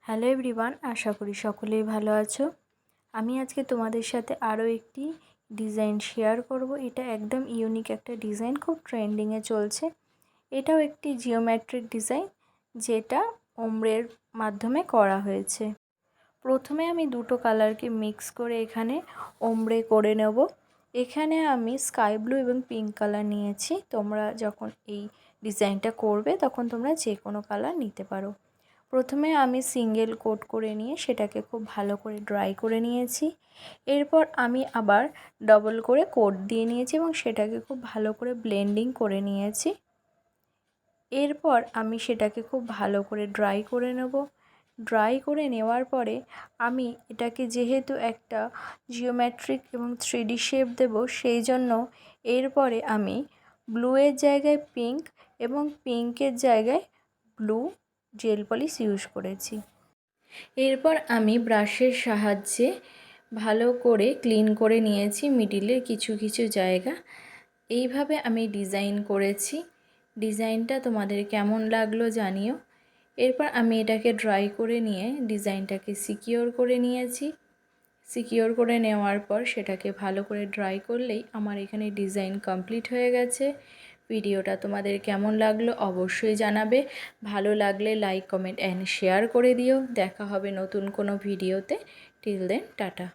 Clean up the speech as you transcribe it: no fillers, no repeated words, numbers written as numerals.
Hello everyone, আশা করি সকলেই ভালো আছো। আমি আজকে তোমাদের সাথে আরও একটি ডিজাইন শেয়ার করব। এটা একদম ইউনিক একটা ডিজাইন, খুব ট্রেন্ডিংয়ে চলছে। এটাও একটি জিওমেট্রিক ডিজাইন, যেটা ওমব্রের মাধ্যমে করা হয়েছে। প্রথমে আমি দুটো কালারকে মিক্স করে এখানে ওমব্রে করে নেব। এখানে আমি স্কাই ব্লু এবং পিঙ্ক কালার নিয়েছি। তোমরা যখন এই ডিজাইনটা করবে তখন তোমরা যে কোনো কালার নিতে পারো। প্রথমে আমি সিঙ্গেল কোট করে নিয়ে সেটাকে খুব ভালো করে ড্রাই করে নিয়েছি। এরপর আমি আবার ডবল করে কোট দিয়ে নিয়েছি এবং সেটাকে খুব ভালো করে ব্লেন্ডিং করে নিয়েছি। এরপর আমি সেটাকে খুব ভালো করে ড্রাই করে নেব। ড্রাই করে নেওয়ার পরে আমি এটাকে যেহেতু একটা জিওমেট্রিক এবং 3D শেপ দেব, সেই জন্য এরপরে আমি ব্লুয়ের জায়গায় পিঙ্ক এবং পিঙ্কের জায়গায় ব্লু জেল পলিশ ইউজ করেছি। এরপর আমি ব্রাশের সাহায্যে ভালো করে ক্লিন করে নিয়েছি মিডিলের কিছু কিছু জায়গা। এইভাবে আমি ডিজাইন করেছি। ডিজাইনটা তোমাদের কেমন লাগলো জানিও। এরপর আমি এটাকে ড্রাই করে নিয়ে ডিজাইনটাকে সিকিওর করে নিয়েছি। সিকিওর করে নেওয়ার পর সেটাকে ভালো করে ড্রাই করলেই আমার এখানে ডিজাইন কমপ্লিট হয়ে গেছে। ভিডিওটা তোমাদের কেমন লাগলো অবশ্যই জানাবে। ভালো লাগলে লাইক, কমেন্ট অ্যান্ড শেয়ার করে দিও। দেখা হবে নতুন কোনো ভিডিওতে। Till then, tata.